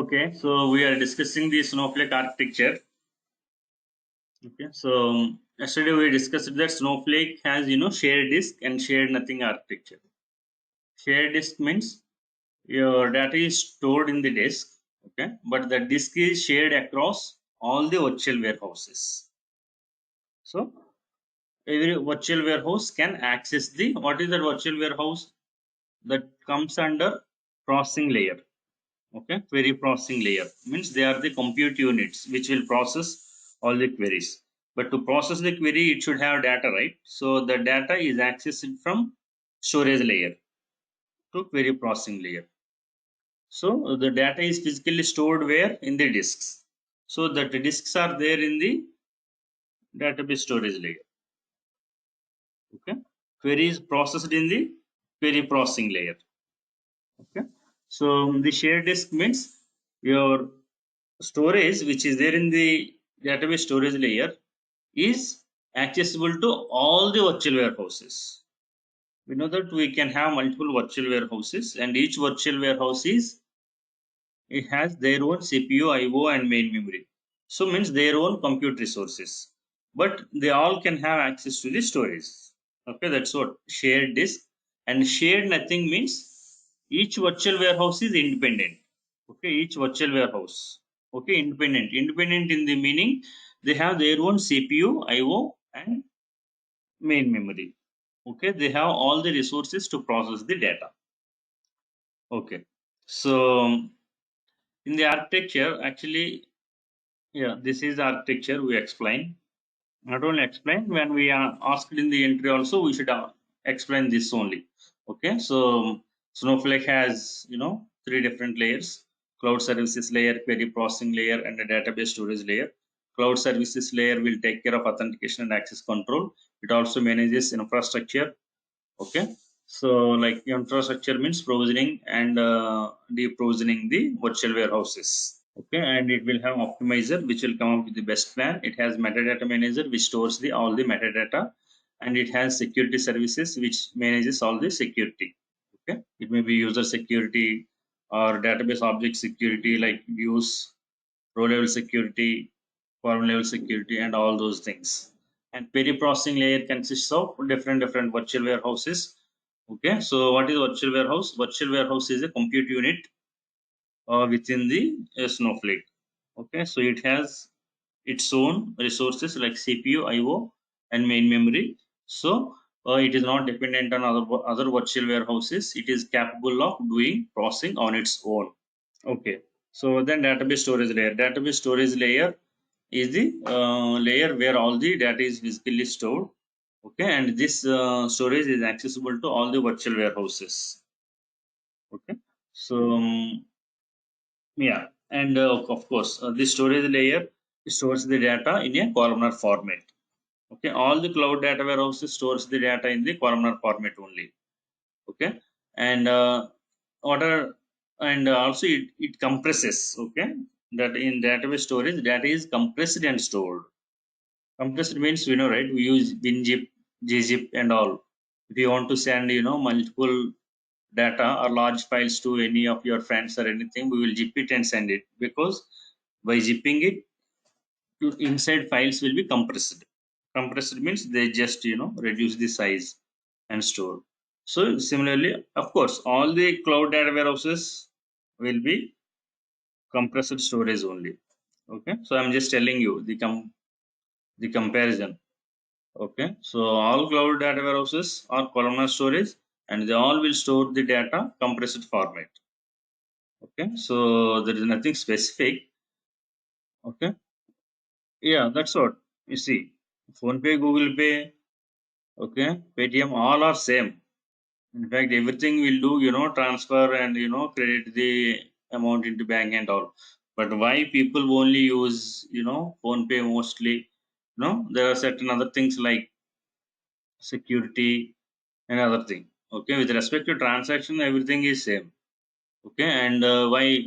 Okay, so we are discussing the Snowflake architecture. Okay, so yesterday we discussed that Snowflake has shared disk and shared nothing architecture. Shared disk means your data is stored in the disk, okay, but the disk is shared across all the virtual warehouses. So every virtual warehouse can access the what is the virtual warehouse that comes under processing layer. Okay, query processing layer means they are the compute units which will process all the queries, but to process the query it should have data, right? So the data is accessed from storage layer to query processing layer. So the data is physically stored where? In the disks. So that the disks are there in the database storage layer. Okay, query is processed in the query processing layer. Okay, so the shared disk means your storage which is there in the database storage layer is accessible to all the virtual warehouses. We know that we can have multiple virtual warehouses, and each virtual warehouse is it has their own CPU, IO, and main memory. So means their own compute resources, but they all can have access to the storage. Okay, that's what shared disk. And shared nothing means each virtual warehouse is independent. Okay, each virtual warehouse. Okay, independent. Independent in the meaning they have their own CPU, IO, and main memory. Okay, they have all the resources to process the data. Okay, so in the architecture, actually, yeah, this is the architecture we explain. Not only explain, when we are asked in the entry also, we should explain this only. Okay, so Snowflake has three different layers: cloud services layer, query processing layer, and a database storage layer. Cloud services layer will take care of authentication and access control. It also manages infrastructure. Okay, so like infrastructure means provisioning and deprovisioning the virtual warehouses. Okay, and it will have optimizer which will come up with the best plan. It has metadata manager which stores the all the metadata, and it has security services which manages all the security. Okay, it may be user security or database object security like views, row level security, column level security, and all those things. And query processing layer consists of different virtual warehouses. Okay, so what is virtual warehouse? Virtual warehouse is a compute unit within the Snowflake. Okay, so it has its own resources like CPU, IO, and main memory. So it is not dependent on other virtual warehouses. It is capable of doing processing on its own. Okay, so then database storage layer. Database storage layer is the layer where all the data is physically stored. Okay, and this storage is accessible to all the virtual warehouses. Okay, so yeah, and of course, the storage layer stores the data in a columnar format. Okay, all the cloud data warehouses stores the data in the columnar format only. Okay, and what are and also it compresses. Okay, that in database storage data is compressed and stored. Compressed means right? We use WinZip, gzip, and all. If you want to send multiple data or large files to any of your friends or anything, we will zip it and send it, because by zipping it, inside files will be compressed. Compressed means they just reduce the size and store. So similarly, of course, all the cloud data warehouses will be compressed storage only. Okay, so I'm just telling you the comparison. Okay, so all cloud data warehouses are columnar storage, and they all will store the data compressed format. Okay, so there is nothing specific. Okay, yeah, that's what you see. Phone Pay, Google Pay, okay, Paytm, all are same. In fact, everything will do, transfer and credit the amount into bank and all. But why people only use Phone Pay mostly? There are certain other things like security and other thing. Okay, with respect to transaction, everything is same. Okay, and why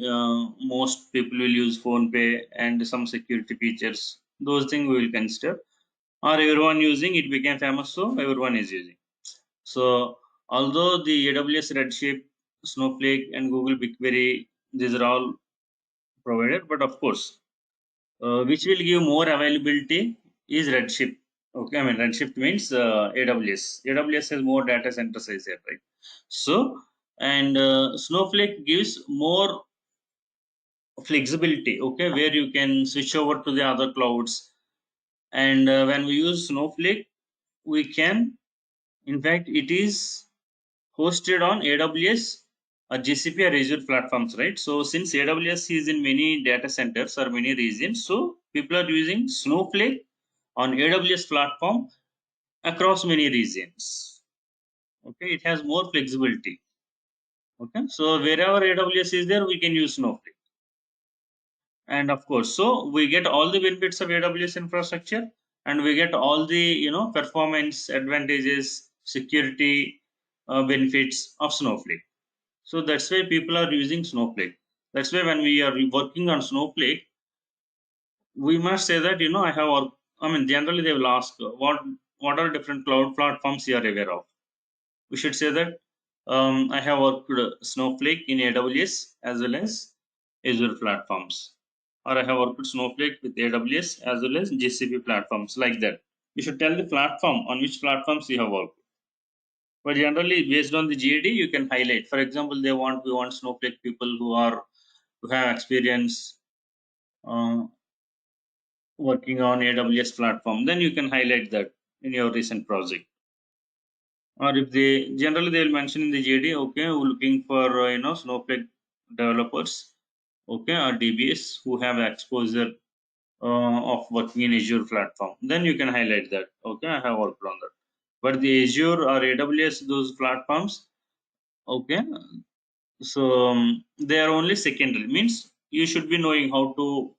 most people will use Phone Pay and some security features? Those things we will consider. Or everyone using it became famous, so everyone is using. So although the AWS Redshift, Snowflake, and Google BigQuery, these are all provider, but of course, which will give more availability is Redshift. Okay, I mean Redshift means AWS. AWS has more data center size here, right? So, and Snowflake gives more flexibility. Okay, where you can switch over to the other clouds, and when we use Snowflake, we can. In fact, it is hosted on AWS or GCP or Azure platforms, right? So since AWS is in many data centers or many regions, so people are using Snowflake on AWS platform across many regions. Okay, it has more flexibility. Okay, so wherever AWS is there, we can use Snowflake. And of course, so we get all the benefits of AWS infrastructure, and we get all the performance advantages, security benefits of Snowflake. So that's why people are using Snowflake. That's why when we are working on Snowflake, we must say that I have. I mean, generally they will ask what are different cloud platforms you are aware of. We should say that I have worked Snowflake in AWS as well as Azure platforms, or I have worked Snowflake with AWS as well as GCP platforms, like that. You should tell the platform on which platforms you have worked. But generally, based on the GAD, you can highlight. For example, we want Snowflake people who have experience uh, working on AWS platform. Then you can highlight that in your recent project. Or if they generally they will mention in the JD, okay, we're looking for Snowflake developers, okay, or DBS who have exposure of working in Azure platform. Then you can highlight that. Okay, I have worked on that. But the Azure or AWS, those platforms, okay, so they are only secondary. Means you should be knowing how to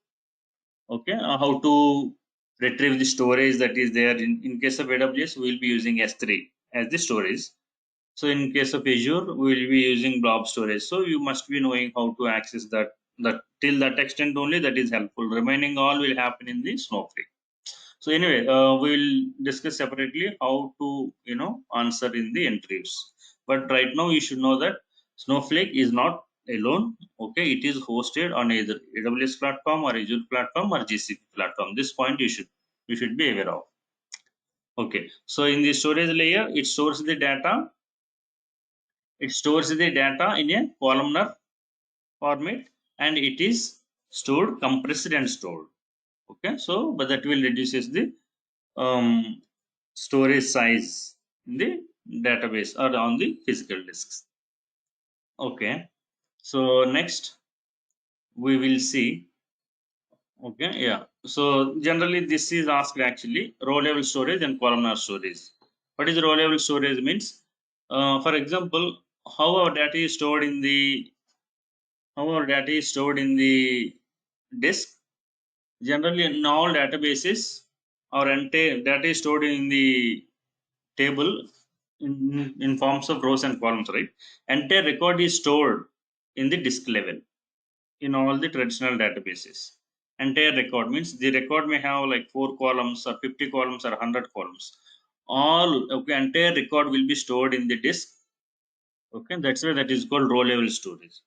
how to retrieve the storage that is there. In case of AWS, we will be using S3 as the storage. So in case of Azure, we will be using blob storage. So you must be knowing how to access that till that extent only that is helpful. Remaining all will happen in the Snowflake. So anyway, we will discuss separately how to answer in the interviews. But right now you should know that Snowflake is not alone. Okay, it is hosted on either AWS platform or Azure platform or GCP platform. This point you should be aware of. Okay, so in the storage layer, it stores the data. It stores the data in a columnar format, and it is stored, compressed and stored. Okay, so but that will reduces the um, storage size in the database or on the physical disks. Okay, so next we will see. Okay, yeah. So generally this is asked actually row level storage and columnar storage. What is row level storage means? For example, how our data is stored in the disk. Generally, in all databases, our entire data is stored in the table in forms of rows and columns, right? Entire record is stored in the disk level in all the traditional databases. Entire record means the record may have like 4 columns or 50 columns or 100 columns. All okay, entire record will be stored in the disk. Okay, that's why that is called row level storage.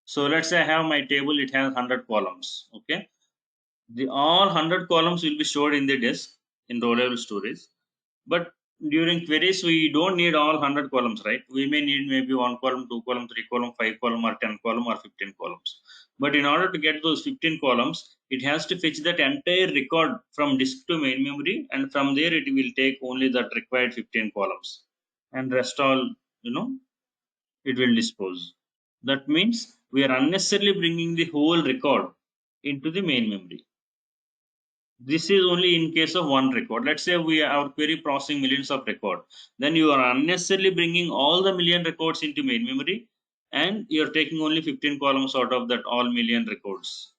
So let's say I have my table, it has 100 columns. Okay, the all 100 columns will be stored in the disk in row level storage. But during queries, we don't need all 100 columns, right? We may need maybe 1 column, 2 column, 3 column, 5 column, or 10 column, or 15 columns. But in order to get those 15 columns, it has to fetch that entire record from disk to main memory, and from there it will take only that required 15 columns, and rest all, you know, it will dispose. That means we are unnecessarily bringing the whole record into the main memory. This is only in case of one record. Let's say we are query processing millions of record. Then you are unnecessarily bringing all the million records into main memory, and you are taking only 15 columns out of that all million records.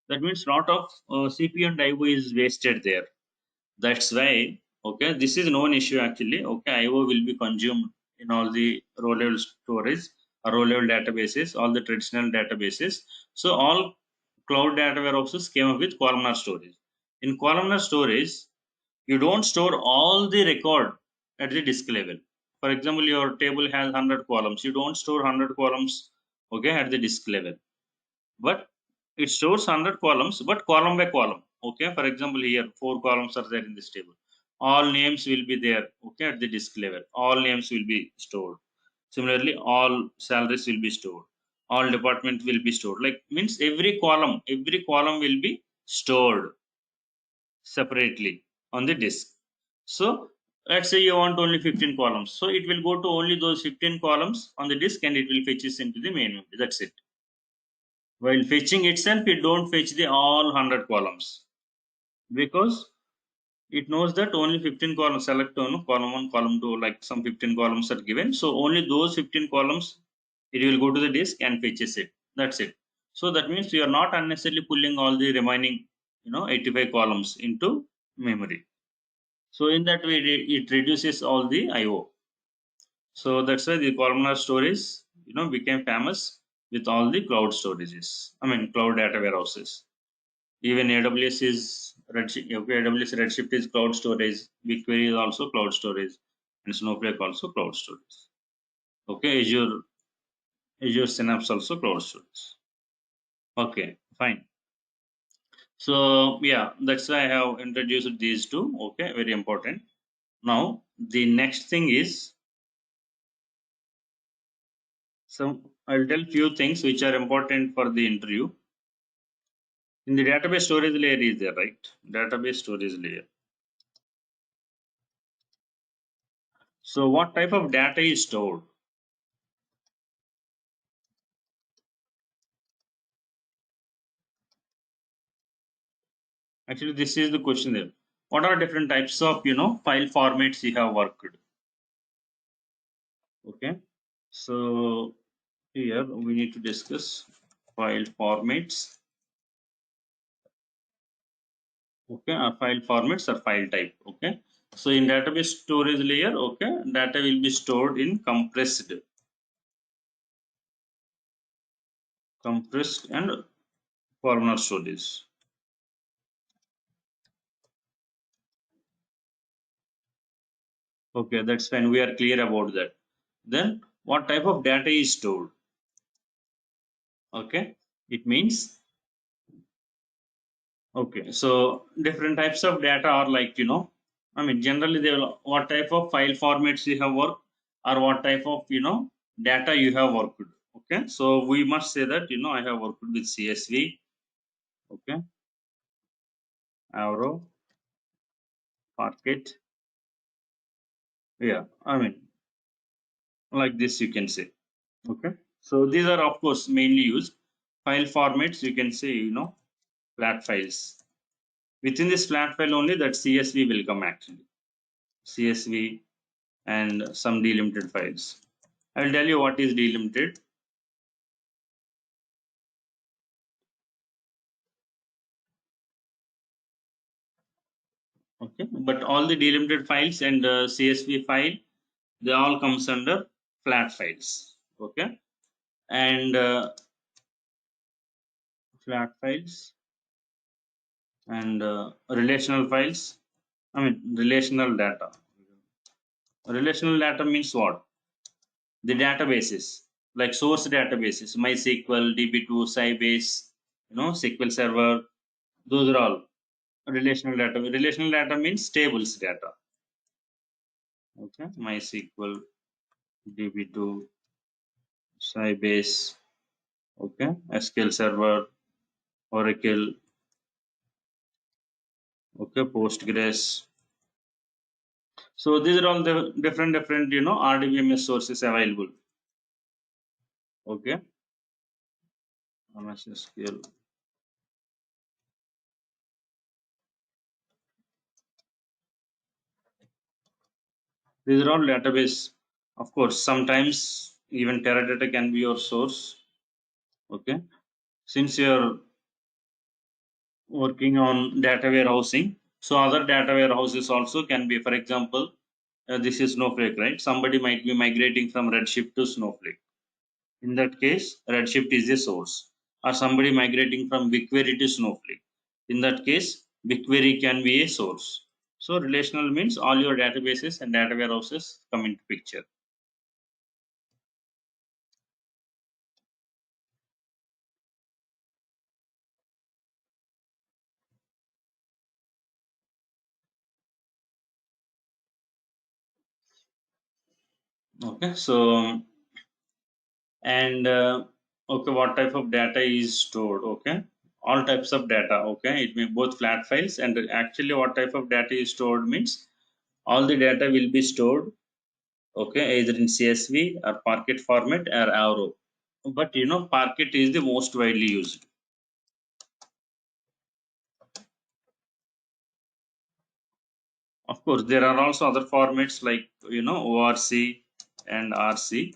That means lot of CPU and IO is wasted there. That's why, okay, this is known issue actually. Okay, IO will be consumed in all the row level storage or row level databases, all the traditional databases. So all cloud data warehouses came up with columnar storage. In columnar storage, you don't store all the record at the disk level. For example, your table has 100 columns. You don't store 100 columns, okay, at the disk level. But it stores 100 columns, but column by column. Okay, for example, here 4 columns are there in this table. All names will be there. Okay, at the disk level, all names will be stored. Similarly, all salaries will be stored. All department will be stored. Like means every column will be stored separately on the disk. So let's say you want only 15 columns. So it will go to only those 15 columns on the disk and it will fetch it into the main memory. That's it. While fetching itself, it don't fetch the all 100 columns because it knows that only 15 columns, select on column 1, column 2, like some 15 columns are given. So only those 15 columns, it will go to the disk and fetches it. That's it. So that means you are not unnecessarily pulling all the remaining, 85 columns into memory. So in that way, it reduces all the IO. So that's why the columnar storage, became famous with all the cloud storages. I mean, cloud data warehouses. Even AWS is Redshift. Okay, AWS Redshift is cloud storage. BigQuery is also cloud storage, and Snowflake also cloud storage. Okay, Azure Synapse also cloud storage. Okay, fine. So yeah, that's why I have introduced these two. Okay, very important. Now the next thing is I'll tell few things which are important for the interview. In the database storage layer is there, right? Database storage layer. So what type of data is stored? Actually, this is the question there. What are different types of file formats you have worked? Okay, so here we need to discuss file formats. Okay, our file formats or file type. Okay, so in database storage layer, okay, data will be stored in compressed and columnar storage. Okay, that's fine. We are clear about that. Then what type of data is stored? Okay, it means okay. So different types of data are like I mean generally they will what type of file formats you have worked or what type of data you have worked. Okay, so we must say that I have worked with CSV. Okay, Avro, Parquet. Yeah, I mean like this you can say. Okay, so these are of course mainly used file formats. You can say flat files. Within this flat file only that CSV will come actually. CSV and some delimited files. I will tell you what is delimited. Okay, but all the delimited files and CSV file they all comes under flat files. Okay, and flat files and relational files. I mean relational data. Relational data means what? The databases like source databases, MySQL, DB2, Sybase, SQL Server. Those are all relational data. Relational data means tables data. Okay, MySQL, DB2, Sybase, okay, SQL Server, Oracle, okay, Postgres. So these are all the different RDBMS sources available. Okay, MS SQL. These are all database. Of course, sometimes even Teradata can be your source. Okay, since you're working on data warehousing, so other data warehouses also can be, for example, this is Snowflake, right? Somebody might be migrating from Redshift to Snowflake. In that case, Redshift is a source. Or somebody migrating from BigQuery to Snowflake. In that case, BigQuery can be a source. So relational means all your databases and data warehouses come into picture. Okay, so and okay, what type of data is stored? Okay, all types of data. Okay, it may both flat files and actually what type of data is stored means all the data will be stored. Okay, either in CSV or Parquet format or Avro. But Parquet is the most widely used. Of course, there are also other formats like ORC and RC.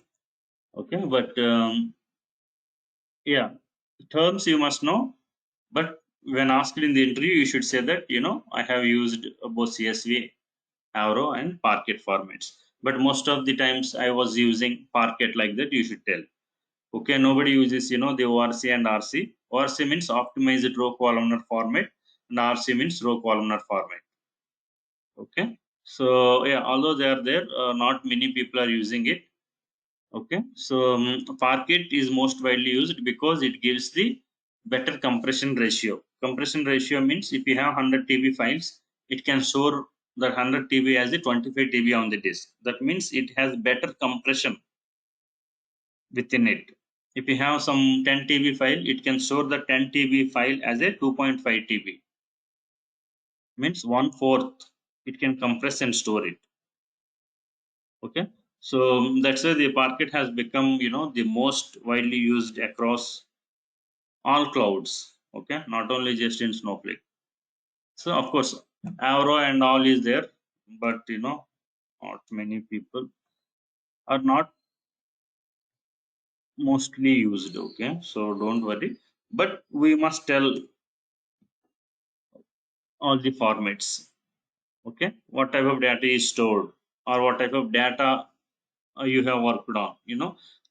Okay, but yeah, terms you must know. But when asked in the interview, you should say that I have used both CSV, Avro, and Parquet formats. But most of the times I was using Parquet like that. You should tell. Okay, nobody uses the ORC and RC. ORC means optimized row columnar format, and RC means row columnar format. Okay, so yeah, although they are there, not many people are using it. Okay, so Parquet is most widely used because it gives the better compression ratio. Compression ratio means if you have 100 TB files, it can store that 100 TB as the 25 TB on the disk. That means it has better compression within it. If you have some 10 TB file, it can store the 10 TB file as a 2.5 TB. Means one fourth. It can compress and store it. Okay, so that's why the Parquet has become the most widely used across all clouds. Okay, not only just in Snowflake. So of course, Avro and all is there, but not many people are not mostly used. Okay, so don't worry. But we must tell all the formats. Okay, what type of data is stored or what type of data you have worked on.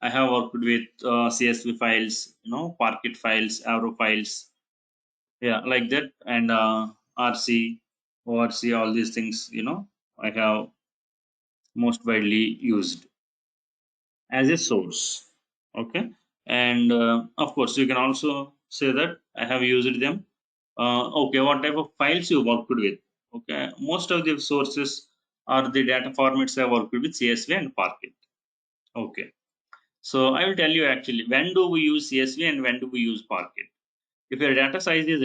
I have worked with CSV files, Parquet files, Avro files, yeah, like that, and RC, ORC, all these things. I have most widely used as a source. Okay, and of course, you can also say that I have used them. Okay, what type of files you worked with? Okay, most of the sources are the data formats I worked with CSV and Parquet. Okay, so I will tell you actually when do we use CSV and when do we use Parquet. If your data size is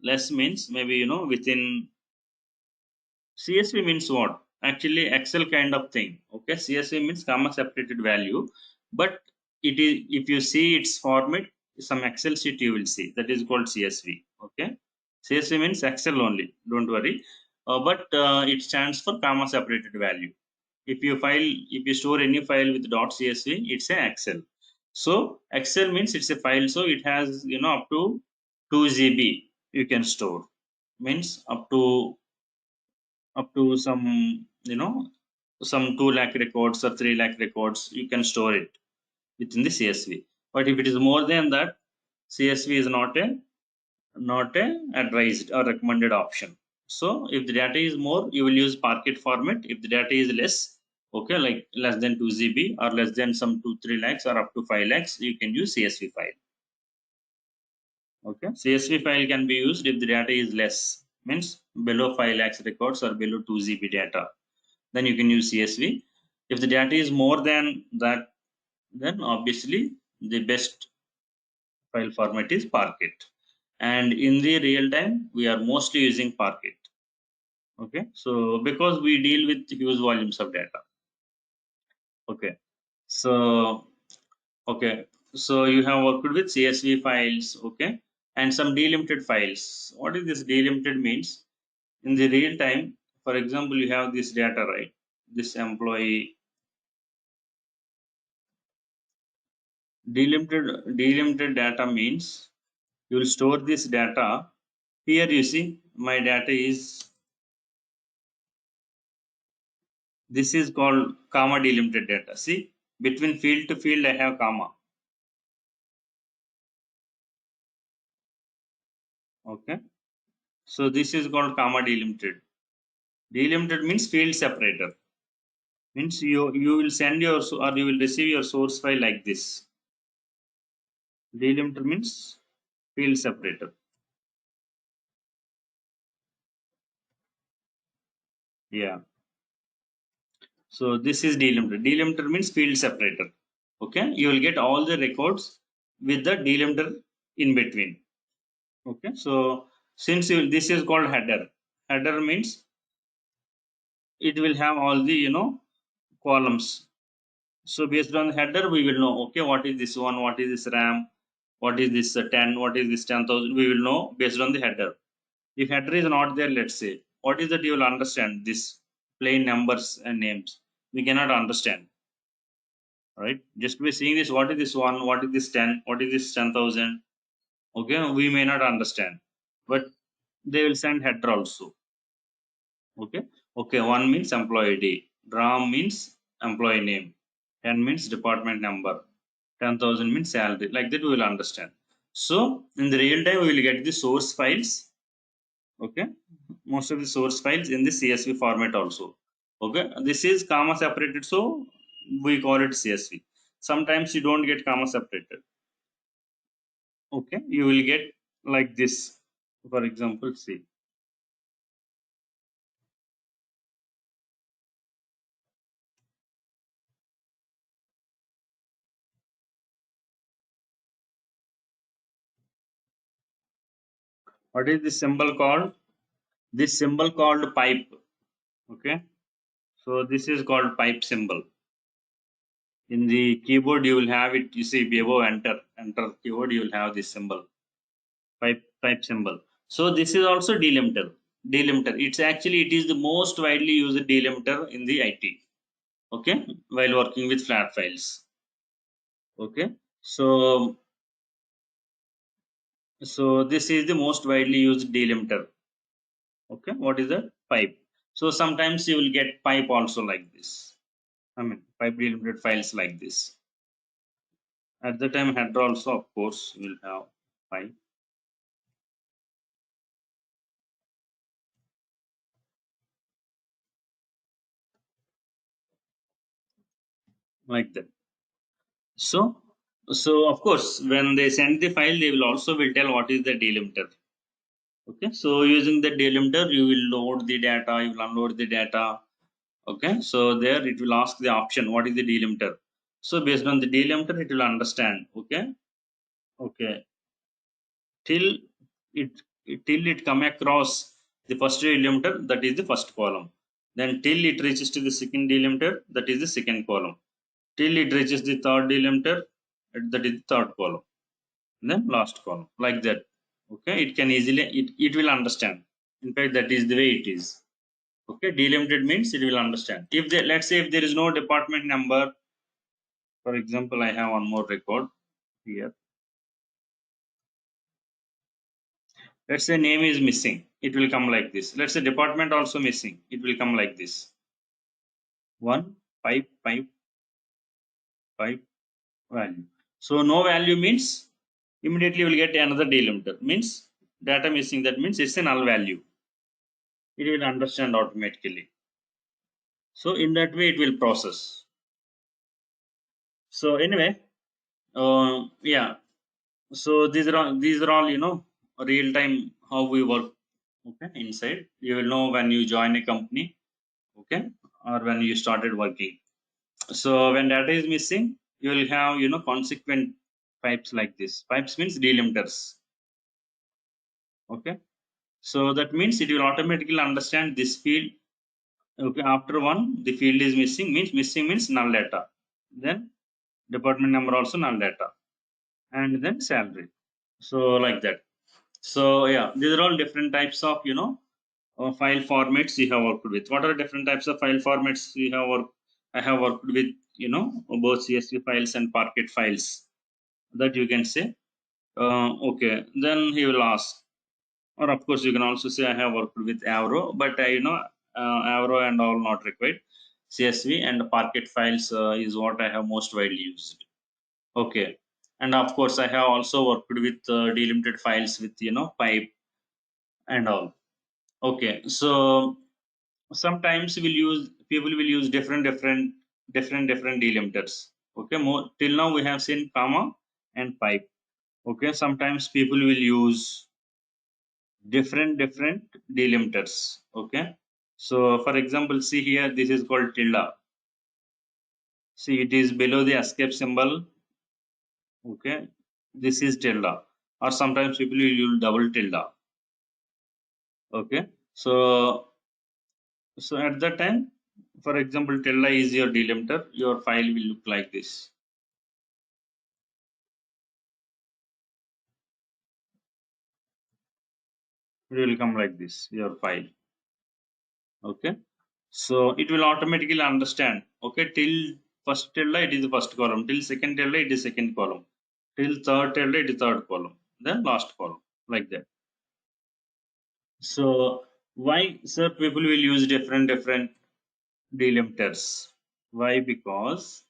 less means maybe within CSV means what? Actually, Excel kind of thing. Okay, CSV means comma separated value, but it is if you see its format, some Excel sheet you will see that is called CSV. Okay, CSV means Excel only. Don't worry, but it stands for comma separated value. If you store any file with .csv, it's a Excel. So Excel means it's a file, so it has up to 2 GB you can store. Means up to some some 2 lakh records or 3 lakh records you can store it within the CSV. But if it is more than that, CSV is not a advised or recommended option. So if the data is more, you will use Parquet format. If the data is less, okay, like less than 2 GB or less than some 2 3 lakhs or up to 5 lakhs, you can use CSV file. Okay, CSV file can be used if the data is less, means below 5 lakhs records or below 2 GB data, then you can use CSV. If the data is more than that, then obviously the best file format is Parquet. And in the real time, we are mostly using Parquet. Okay, so because we deal with huge volumes of data. Okay, so okay, so you have worked with CSV files, okay, and some delimited files. What is this delimited means? In the real time, for example, you have this data, right? This employee delimited data means you will store this data. Here you see my data is, this is called comma delimited data. See, between field to field I have comma. Okay, so this is called comma delimited. Delimited means field separator. Means you will send your or you will receive your source file like this. Delimiter means field separator. Yeah. So this is delimiter. Delimiter means field separator. Okay, you will get all the records with the delimiter in between. Okay, so since this is called header. Header means it will have all the columns. So based on the header, we will know, okay, what is this one, what is this RAM, what is this 10, what is this 10,000. We will know based on the header. If header is not there, let's say, what is that you will understand? This plain numbers and names. We cannot understand, right? Just by seeing this, what is this one, what is this 10, what is this 10,000? Okay, we may not understand, but they will send header also. Okay, okay, one means employee ID, RAM means employee name, 10 means department number, 10,000 means salary. Like that, we will understand. So in the real time, we will get the source files. Okay, most of the source files in the CSV format also. Okay, this is comma separated, so we call it CSV. Sometimes you don't get comma separated. Okay, you will get like this. For example, see. What is this symbol called? This symbol called pipe. Okay, so this is called pipe symbol. In the keyboard, you will have it. You see above enter keyboard, you will have this symbol, pipe symbol. So this is also delimiter. Delimiter. It is the most widely used delimiter in the IT. Okay, while working with flat files. Okay, so this is the most widely used delimiter. Okay, what is that? Pipe. So sometimes you will get pipe also like this. I mean, pipe delimited files like this. At the time, header also, of course, will have pipe like that. So, so of course, when they send the file, they will also will tell what is the delimiter. Okay, so using the delimiter, you will load the data, you will unload the data. Okay, so there it will ask the option what is the delimiter. So based on the delimiter, it will understand. Okay, okay, till it till it come across the first delimiter, that is the first column. Then till it reaches to the second delimiter, that is the second column. Till it reaches the third delimiter, that is the third column. Then last column, like that. Okay, it can easily it will understand. In fact, that is the way it is. Okay, delimited means it will understand. If they, let's say, if there is no department number, for example, I have one more record here. Let's say name is missing, it will come like this. Let's say department also missing, it will come like this. One pipe value. So no value means immediately will get another delimiter. Means data missing, that means it's a null value. It will understand automatically. So in that way it will process. So anyway, yeah. So these are all real time how we work. Okay, inside you will know when you join a company. Okay, or when you started working. So when data is missing, you will have consequent pipes like this. Pipes means delimiters. Okay, so that means it will automatically understand this field. Okay, after one the field is missing, means null data. Then department number also null data, and then salary. So like that. So yeah, these are all different types of file formats you have worked with. What are different types of file formats you have worked? I have worked with both CSV files and Parquet files, that you can say. Okay, then he will ask, or of course you can also say I have worked with Avro, but Avro and all not required. CSV and Parquet files is what I have most widely used. Okay, and of course I have also worked with delimited files with pipe and all. Okay, so sometimes people will use different delimiters. Okay, more till now we have seen comma and pipe. Okay, sometimes people will use different delimiters. Okay, so for example, see here, this is called tilde. See, it is below the escape symbol. Okay, this is tilde, or sometimes people will use double tilde. Okay, so at that time, for example, tilde is your delimiter. Your file will look like this. It will come like this. Your file. Okay, so it will automatically understand. Okay, till first tilde it is the first column. Till second tilde it is second column. Till third tilde it is third column. Then last column, like that. So why, sir, people will use different delimiters? Why? Because,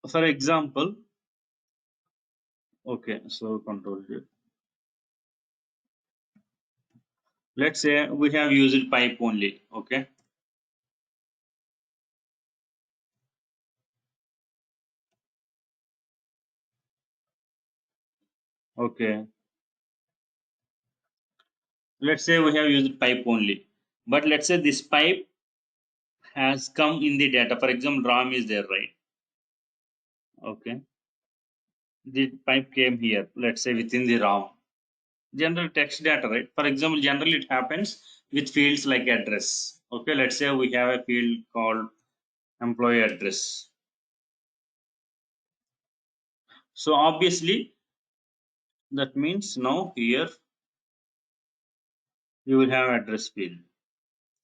for example, okay, so control Z. Let's say we have used pipe only. Okay, okay. Let's say we have used pipe only, but let's say this pipe has come in the data. For example, RAM is there, right? Okay, the pipe came here. Let's say within the RAM. General text data, right? For example, generally it happens with fields like address. Okay, let's say we have a field called employee address. So obviously that means now here you will have address field.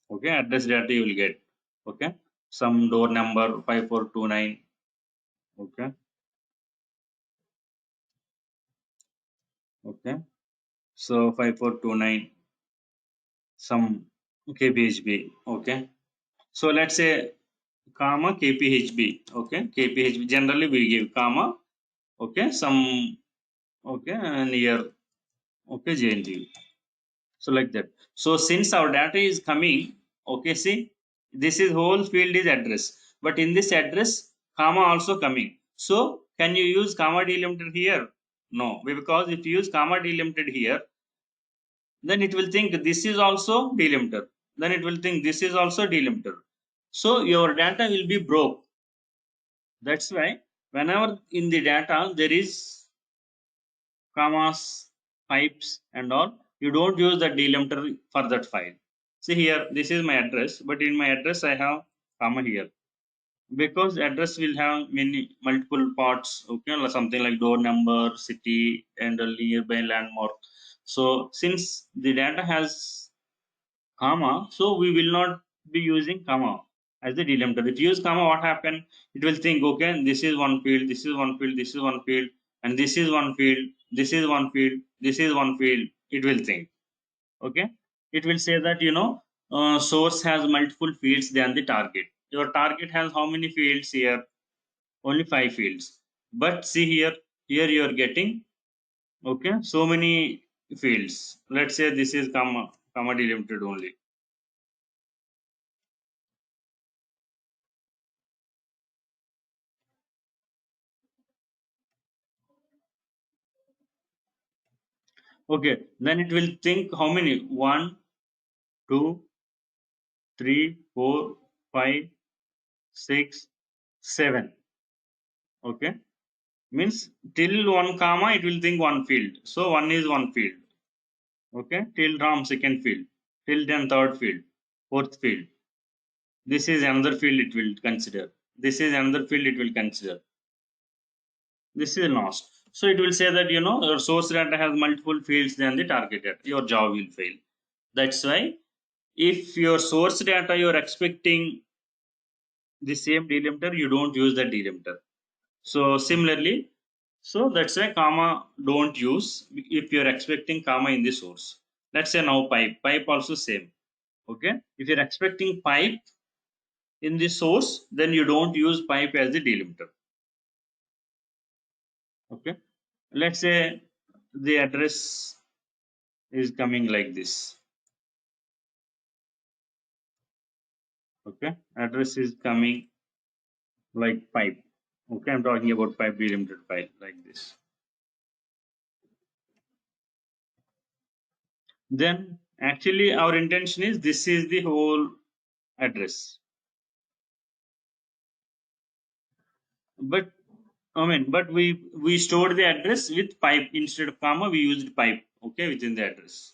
Okay, address data you will get. Okay, some door number 5429. Okay, okay. So 5429 some kphb. Okay, so let's say comma kphb. Okay, kphb generally we give comma. Okay, some okay and here okay JNT. So like that. So since our data is coming, okay, see, this is whole field is address, but in this address, comma also coming. So can you use comma delimited here? No, because if you use comma delimited here, then it will think this is also delimiter. Then it will think this is also delimiter. So your data will be broke. That's why whenever in the data there is commas, pipes, and all, you don't use the delimiter for that file. See here, this is my address, but in my address I have comma here because address will have many multiple parts. Okay, like something like door number, city, and a nearby landmark. So since the data has comma, so we will not be using comma as the delimiter. If you use comma, what happen? It will think, okay, this is one field, this is one field, this is one field, and this is one field, this is one field, this is one field. It will think, okay. It will say that source has multiple fields than the target. Your target has how many fields here? Only 5 fields. But see here, you are getting okay so many fields. Let's say this is comma delimited only. Okay, then it will think how many? One, two, three, 4, 5, 6, 7. Okay, means till one comma it will think one field. So one is one field. Okay, till RAM second field, till then third field, fourth field. This is another field it will consider. This is another field it will consider. This is lost. So it will say that your source data has multiple fields than the target data. Your job will fail. That's why if your source data you're expecting the same delimiter, you don't use the delimiter. So similarly, so that's why comma don't use if you're expecting comma in the source. Let's say now pipe also same. Okay, if you're expecting pipe in the source, then you don't use pipe as the delimiter. Okay, let's say the address is coming like this. Okay, address is coming like pipe. Okay, I'm talking about pipe delimited file like this. Then actually our intention is this is the whole address. But but we stored the address with pipe instead of comma. We used pipe, okay, within the address.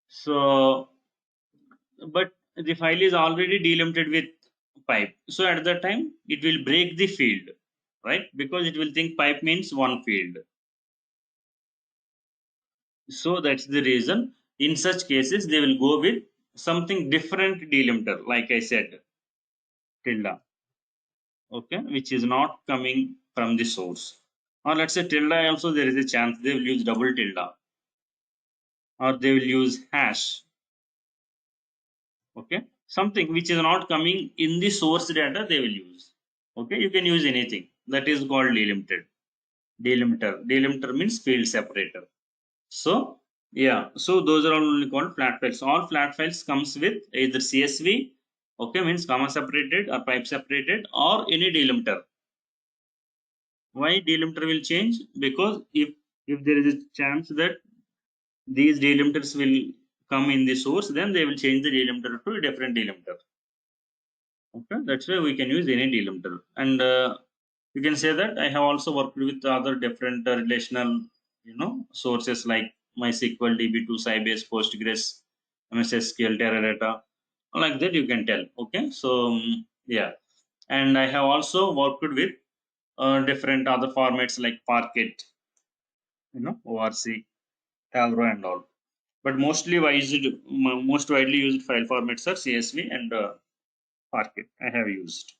So, but the file is already delimited with pipe. So at that time, it will break the field, right? Because it will think pipe means one field. So that's the reason. In such cases, they will go with something different delimiter, like I said, tilde, okay, which is not coming from the source. Or let's say tilde also, there is a chance they will use double tilde, or they will use hash, okay, something which is not coming in the source data they will use. Okay, you can use anything that is called delimited. Delimiter means field separator. So yeah, so those are all only called flat files. All flat files comes with either CSV, okay, means comma separated or pipe separated, or any delimiter. Why delimiter will change? Because if there is a chance that these delimiters will come in the source, then they will change the delimiter to a different delimiter. Okay, that's why we can use any delimiter. And you can say that I have also worked with other different relational, sources like MySQL, DB2, Sybase, Postgres, MS SQL, Teradata, like that you can tell. Okay, so yeah, and I have also worked with different other formats like Parquet, ORC, Tavro, and all. But most widely used file formats are CSV and Parquet. I have used.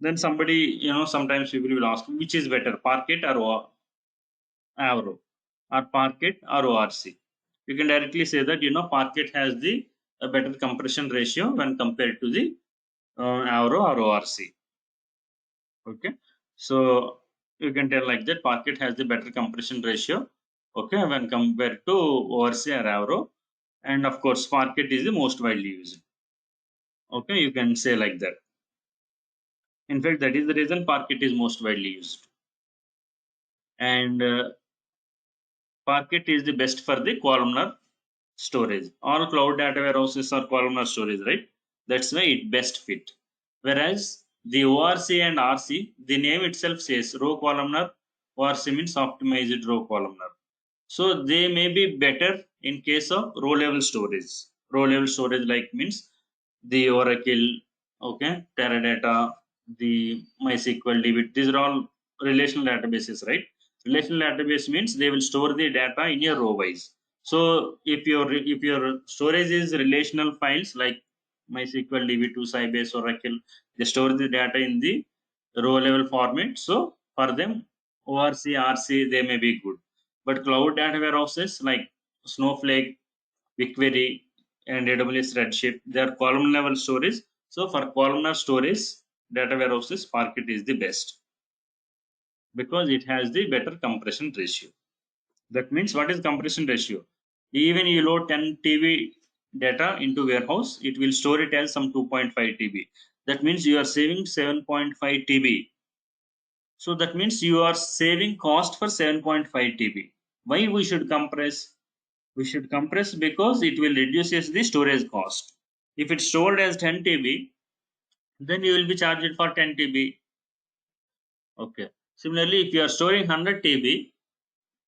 Then somebody, sometimes people will ask which is better, Parquet or Avro, or Parquet or ORC. You can directly say that Parquet has the a better compression ratio when compared to the Avro or ORC. Okay, so you can tell like that Parquet has the better compression ratio. Okay, when compared to ORC or Avro, and of course Parquet is the most widely used. Okay, you can say like that. In fact, that is the reason Parquet is most widely used. And Parquet is the best for the columnar storage. All cloud data warehouses are columnar storage, right? That's why it best fit. Whereas the ORC and RC, the name itself says row columnar. ORC means optimized row columnar. So they may be better in case of row level storage. Row level storage like means the Oracle, okay, Teradata, the MySQL, DB. These are all relational databases, right? Relational database means they will store the data in a row wise. So if your storage is relational files like MySQL, DB2, Sybase, Oracle, they store the data in the row level format. So for them, ORC, RC, they may be good. But cloud data warehouses like Snowflake, BigQuery, and AWS Redshift, they are column level storage. So for columnar storage, data warehouses, Parquet is the best because it has the better compression ratio. That means what is compression ratio? Even you load 10 TB data into warehouse, it will store it as some 2.5 TB. That means you are saving 7.5 TB. So that means you are saving cost for 7.5 TB. Why we should compress? We should compress because it will reduces the storage cost. If it's stored as 10 TB, then you will be charged for 10 TB. Okay. Similarly, if you are storing 100 TB,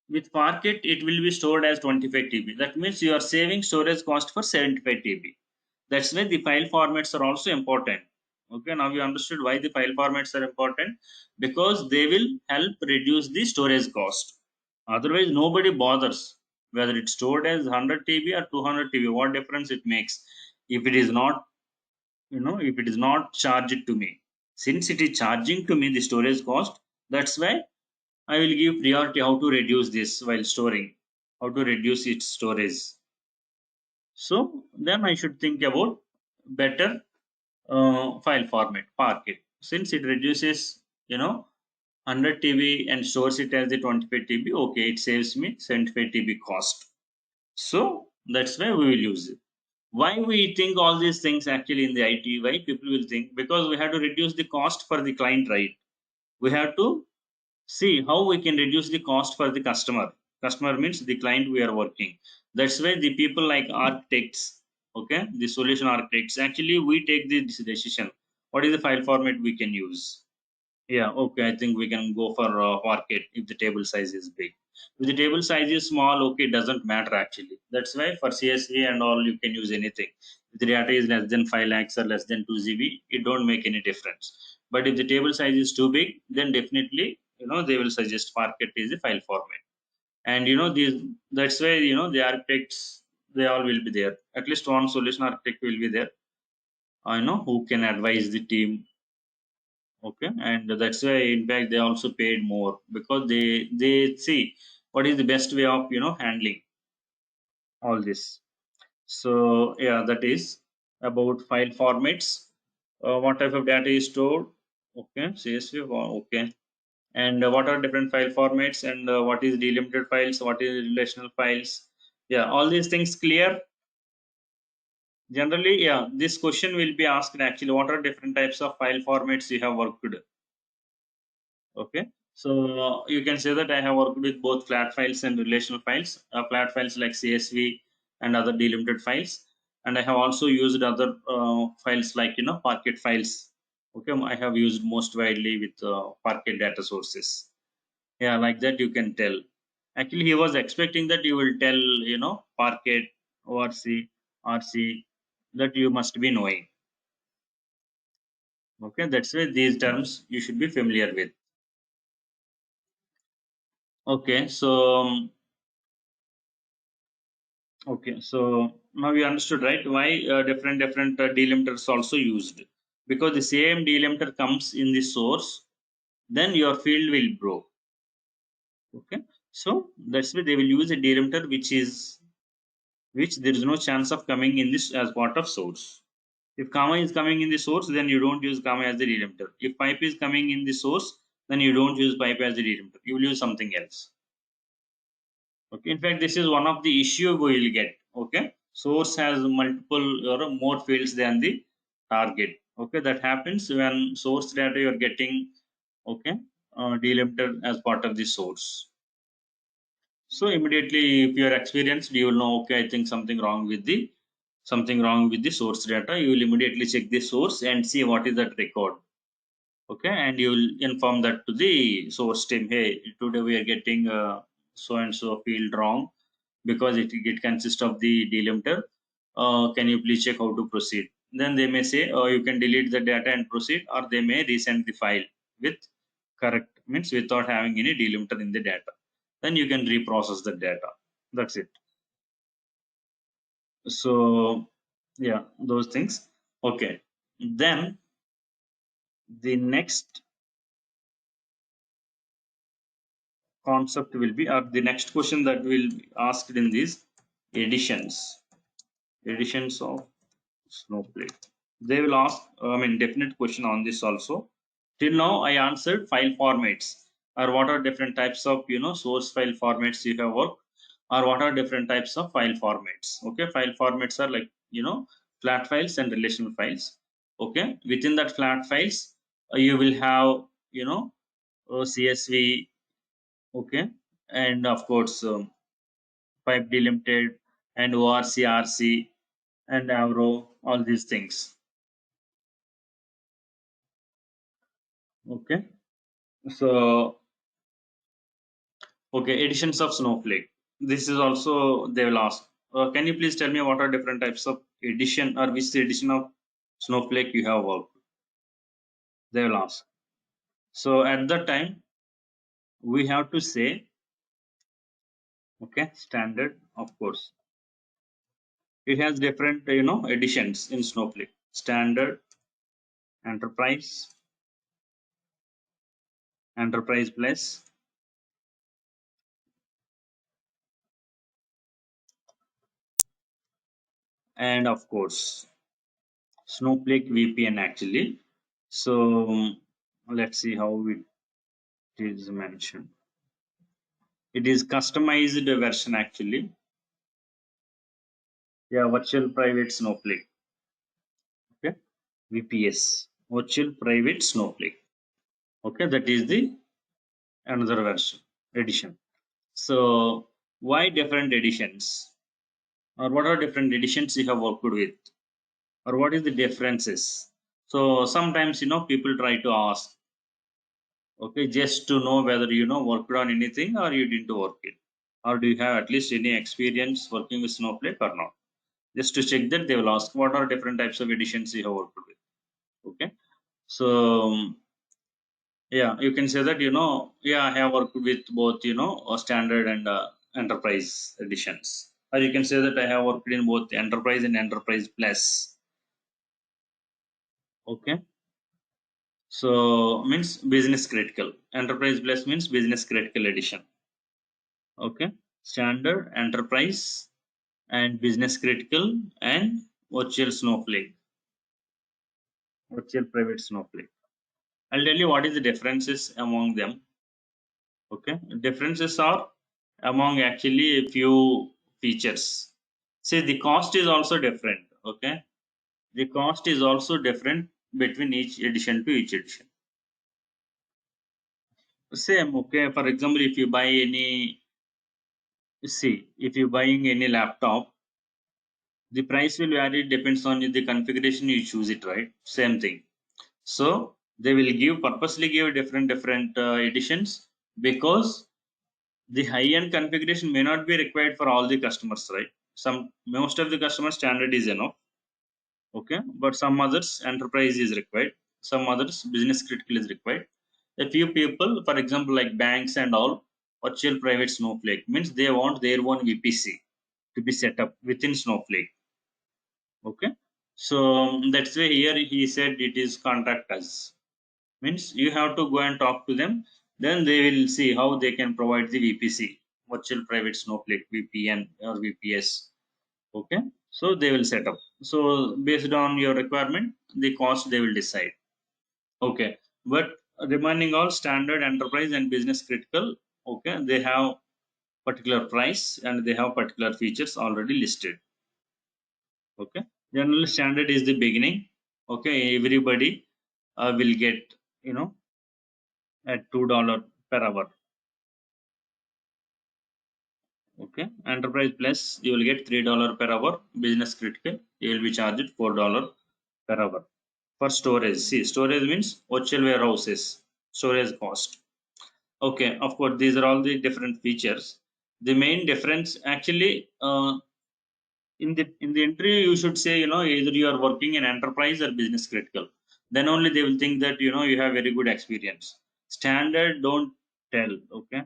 with Parquet, it will be stored as 25 TB. That means you are saving storage cost for 75 TB. That's why the file formats are also important. Okay, now you understood why the file formats are important, because they will help reduce the storage cost. Otherwise, nobody bothers whether it's stored as 100 TB or 200 TB. What difference it makes if it is not, if it is not charged to me. Since it is charging to me the storage cost, that's why I will give priority how to reduce this while storing, how to reduce its storage. So then I should think about better file format, Parquet. Since it reduces, 100 TB and stores it as the 25 TB, okay, it saves me 75 TB cost. So that's why we will use it. Why we think all these things actually in the IT? Why people will think? Because we have to reduce the cost for the client, right? We have to see how we can reduce the cost for the customer. Customer means the client we are working. That's why the people like architects, okay, the solution architects, actually we take this decision. what is the file format we can use? Yeah, okay, I think we can go for Parquet if the table size is big. If the table size is small, okay, it doesn't matter actually. That's why for CSV and all, you can use anything. If the data is less than 5 lakhs or less than 2 GB, it don't make any difference. But if the table size is too big, then definitely, they will suggest Parquet is the file format. And these, that's why, the architects, they all will be there. At least one solution architect will be there, who can advise the team. Okay, and that's why in fact they also paid more because they see what is the best way of handling all this. So yeah, that is about file formats. What type of data is stored? Okay, CSV. Okay, and what are different file formats, and what is delimited files, what is relational files? Yeah, all these things clear. Generally, yeah, this question will be asked actually, what are different types of file formats you have worked? Okay, so you can say that I have worked with both flat files and relational files. Flat files like CSV and other delimited files, and I have also used other files like Parquet files. Okay, I have used most widely with Parquet data sources. Yeah, like that you can tell. Actually, he was expecting that you will tell Parquet, ORC, RC, that you must be knowing. Okay, that's why these terms you should be familiar with. Okay, so okay, so now you understood, right? Why different delimiters also used? Because the same delimiter comes in the source, then your field will grow. Okay, so that's why they will use a delimiter which there is no chance of coming in this as part of source. If comma is coming in the source, then you don't use comma as the delimiter. If pipe is coming in the source, then you don't use pipe as the delimiter. You will use something else. Okay, in fact, this is one of the issue we will get. Okay, source has multiple or more fields than the target. Okay, that happens when source data you are getting, okay, delimited as part of the source. So immediately, if you are experienced, you will know, okay, I think something wrong with the source data. You will immediately check the source and see what is that record. Okay, and you will inform that to the source team. Hey, today we are getting so and so field wrong because it consists of the delimiter. Can you please check how to proceed? Then they may say, you can delete the data and proceed, or they may resend the file with correct, means without having any delimiter in the data. Then you can reprocess the data. That's it. So yeah, those things. Okay, then the next concept will be, or the next question that will be asked in these editions of Snowflake. They will ask, definite question on this also. Till now, I answered file formats, or what are different types of source file formats you have worked, or what are different types of file formats. Okay, file formats are like flat files and relational files. Okay, within that flat files, you will have CSV. Okay, and of course pipe delimited and ORC, RC, and Avro, all these things. Okay, so okay, editions of Snowflake. This is also they will ask. Can you please tell me what are different types of edition, or which edition of Snowflake you have worked? They will ask. So at that time, we have to say, okay, standard, of course. It has different, editions in Snowflake. Standard, enterprise, enterprise plus, and of course, Snowflake VPN actually. So let's see how it is mentioned. It is customized version actually. Yeah, virtual private Snowflake. Okay, VPS, virtual private Snowflake. Okay, that is the another version edition. So why different editions, or what are different editions you have worked with, or what is the differences? So sometimes people try to ask, okay, just to know whether worked on anything or you didn't work it, or do you have at least any experience working with Snowflake or not. Just to check that, they will ask what are different types of editions you have worked with. Okay, so yeah, you can say that yeah, I have worked with both standard and enterprise editions, or you can say that I have worked in both enterprise and enterprise plus. Okay, so means business critical. Enterprise plus means business critical edition. Okay, standard, enterprise, and business critical, and virtual Snowflake, virtual private Snowflake. I'll tell you what is the differences among them. Okay, differences are among actually a few features. See, the cost is also different. Okay, the cost is also different between each edition to each edition. Same. Okay, for example, if you buy any, see, if you're buying any laptop, the price will vary, depends on the configuration you choose it, right? Same thing. So they will give, purposely give different editions, because the high end configuration may not be required for all the customers, right? Some, most of the customer standard is enough. Okay, but some others enterprise is required, some others business critical is required. A few people, for example, like banks and all, virtual private Snowflake means they want their own VPC to be set up within Snowflake. Okay, so that's why here he said it is contact us, means you have to go and talk to them, then they will see how they can provide the VPC, virtual private Snowflake, VPN or VPS. Okay, so they will set up, so based on your requirement, the cost they will decide. Okay, but remaining all standard, enterprise, and business critical, okay, they have particular price and they have particular features already listed. Okay, general standard is the beginning. Okay, everybody will get at $2 per hour. Okay, enterprise plus you will get $3 per hour. Business critical you will be charged $4 per hour. For storage, see, storage means virtual warehouses, storage cost. Okay, of course these are all the different features. The main difference actually, in the interview you should say, either you are working in enterprise or business critical, then only they will think that you have very good experience. Standard don't tell. Okay,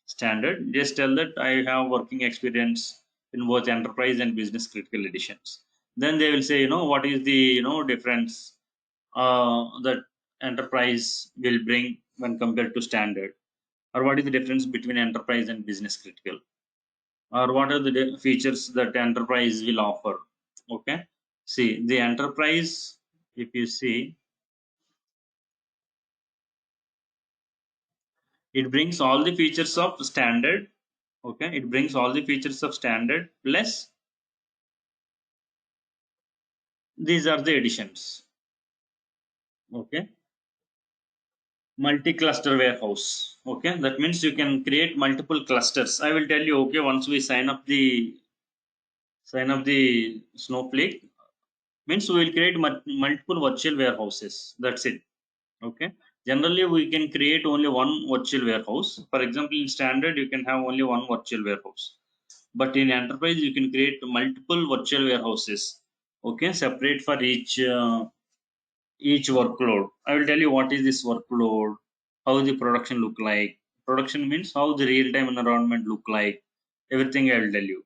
standard just tell that I have working experience in both enterprise and business critical editions. Then they will say, what is the difference that enterprise will bring when compared to standard, or what is the difference between enterprise and business critical, or what are the features that enterprise will offer. Okay, see, the enterprise, if you see, it brings all the features of standard. Okay, it brings all the features of standard plus these are the additions. Okay, multi-cluster warehouse. Okay, that means you can create multiple clusters. I will tell you. Okay, once we sign up the Snowflake, means we will create multiple virtual warehouses. That's it. Okay, generally we can create only one virtual warehouse. For example, in standard you can have only one virtual warehouse, but in enterprise you can create multiple virtual warehouses. Okay, separate for each workload. I will tell you what is this workload, how the production look like. Production means how the real-time environment look like. Everything I will tell you.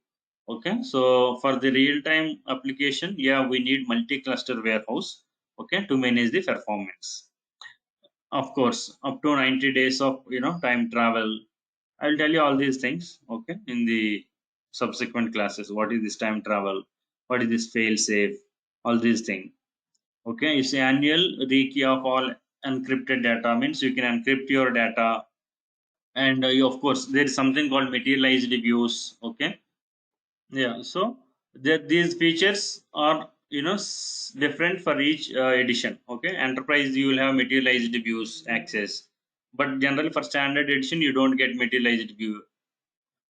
Okay, so for the real-time application, yeah, we need multi-cluster warehouse. Okay, to manage the performance. Of course, up to 90 days of time travel. I will tell you all these things. Okay, in the subsequent classes. What is this time travel? What is this fail safe? All these things. Okay, it's annual rekey of all encrypted data, means you can encrypt your data, and of course there is something called materialized views. Okay, yeah, so these features are different for each edition. Okay, enterprise you will have materialized views access, but generally for standard edition you don't get materialized view.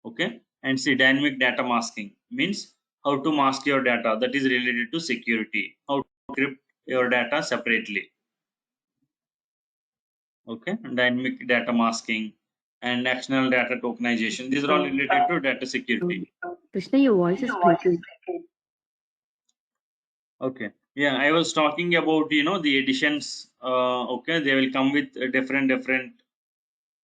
Okay, and see, dynamic data masking means how to mask your data, that is related to security, how to encrypt your data separately. Okay, dynamic data masking and actional data tokenization. These are all related to data security. Krishna, your voice is breaking. Okay, yeah, I was talking about the editions. Okay, they will come with different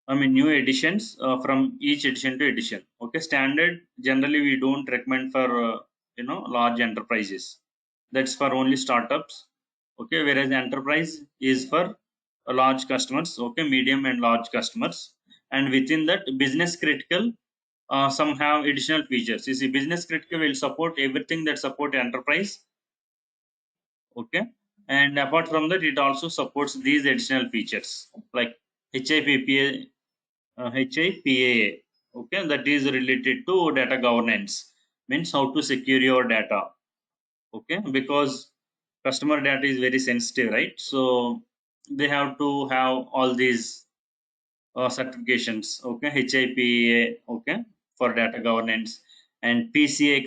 new editions from each edition to edition. Okay, standard generally we don't recommend for large enterprises. That's for only startups. Okay, whereas enterprise is for large customers. Okay, medium and large customers, and within that business critical. Some have additional features. You see, business critical will support everything that support enterprise. Okay, and apart from that, it also supports these additional features like HIPPA HIPAA, okay, that is related to data governance, means how to secure your data, okay, because customer data is very sensitive, right? So they have to have all these certifications, okay, HIPAA, okay, for data governance, and PCI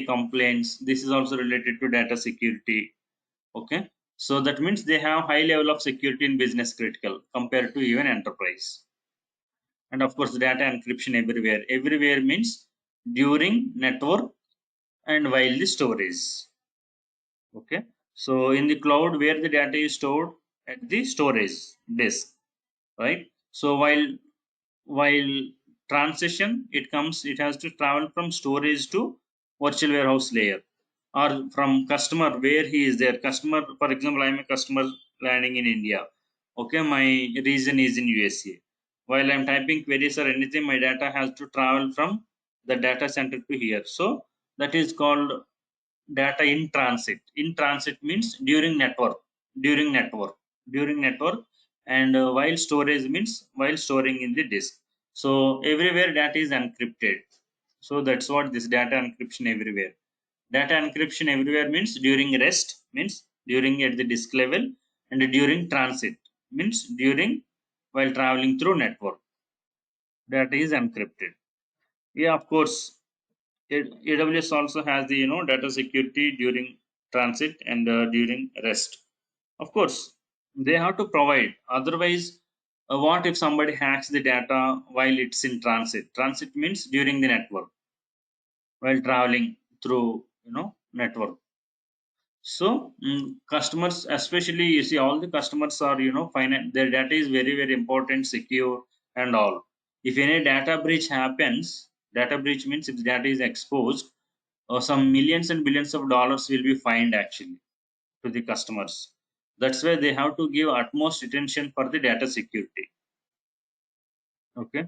complaints. This is also related to data security, okay. So that means they have high level of security in business critical compared to even enterprise. And of course data encryption everywhere means during network and while the storage. Okay, so in the cloud where the data is stored at the storage disk, right? So while transition it has to travel from storage to virtual warehouse layer, or from customer where he is there. Customer, for example, I am a customer landing in India. Okay, my region is in USA. While I'm typing queries or anything, my data has to travel from the data center to here. So that is called data in transit. In transit means during network during network, and while storage means while storing in the disk. So everywhere data is encrypted. So that's what this data encryption everywhere. Data encryption everywhere means during rest, means during at the disk level, and during transit means during while traveling through network, data is encrypted. Yeah, of course, AWS also has the data security during transit and during rest. Of course, they have to provide. Otherwise, what if somebody hacks the data while it's in transit? Transit means during the network, while traveling through network. So customers, especially you see, all the customers are their data is very important, secure, and all. If any data breach happens, data breach means if the data is exposed, some millions and billions of dollars will be fined actually to the customers. That's why they have to give utmost attention for the data security. Okay,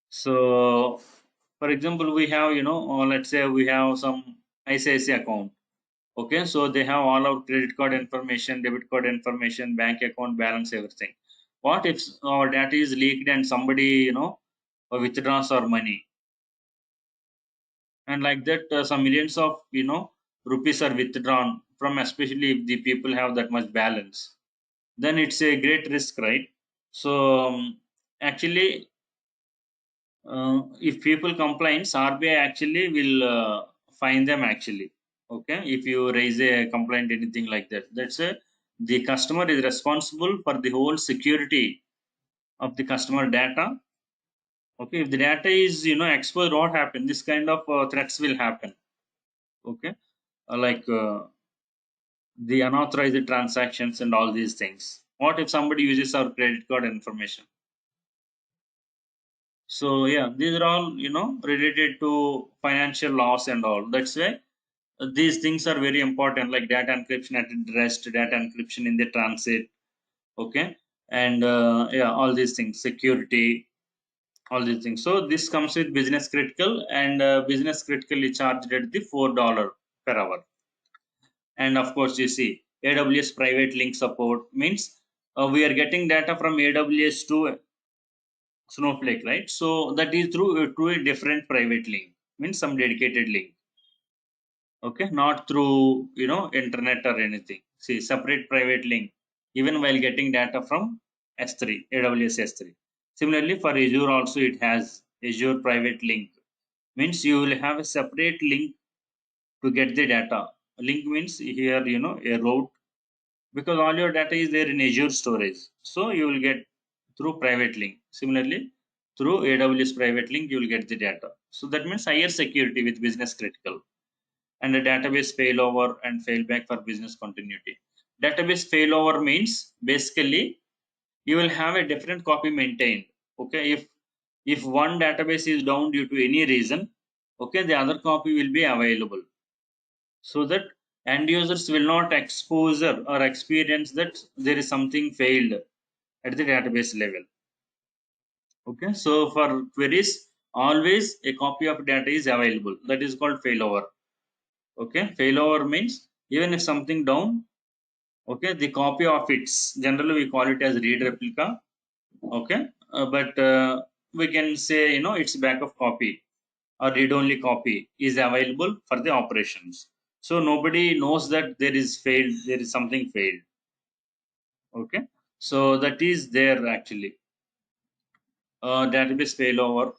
so for example, we have let's say we have some ICICI account. Okay, so they have all our credit card information, debit card information, bank account balance, everything. What if our data is leaked and somebody withdraws our money, and like that some millions of rupees are withdrawn from, especially if the people have that much balance, then it's a great risk, right? So actually, if people complains, RBI actually will fine them actually. Okay, if you raise a complaint, anything like that, that's a the customer is responsible for the whole security of the customer data. Okay, if the data is exposed, what happen? This kind of threats will happen. Okay, like the unauthorized transactions and all these things. What if somebody uses our credit card information? So yeah, these are all related to financial loss and all. That's why these things are very important, like data encryption at rest, data encryption in the transit. Okay, and yeah, all these things, security, all these things. So this comes with business critical, and business critical is charged at the $4 per hour. And of course, you see AWS private link support means we are getting data from AWS to Snowflake, right? So that is through a different private link, means some dedicated link. Okay, not through internet or anything. See, separate private link, even while getting data from S3, AWS S3. Similarly, for Azure also it has Azure private link. Means you will have a separate link to get the data. Link means here a route because all your data is there in Azure storage. So you will get through private link. Similarly, through AWS private link, you will get the data. So that means higher security with business critical, and a database failover and failback for business continuity. Database failover means basically you will have a different copy maintained. Okay, if one database is down due to any reason, okay, the other copy will be available, so that end users will not exposure or experience that there is something failed at the database level. Okay, so for queries, always a copy of data is available. That is called failover. Okay, failover means even if something down, okay, the copy of its, generally we call it as read replica. Okay, but we can say, its backup copy or read only copy is available for the operations. So nobody knows that there is failed, there is something failed. Okay, so that is there actually. Database failover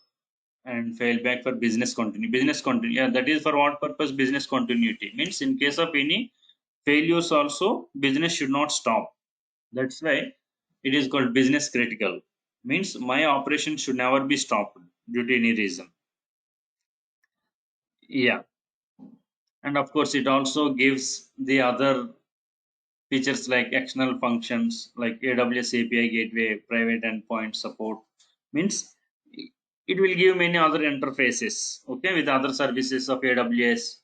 and failback for business continuity. Business continuity, yeah, that is for what purpose? Business continuity means in case of any failures also, business should not stop. That's why it is called business critical. Means my operation should never be stopped due to any reason. Yeah, and of course it also gives the other features like external functions like AWS API gateway, private endpoint support. Means it will give many other interfaces, okay, with other services of AWS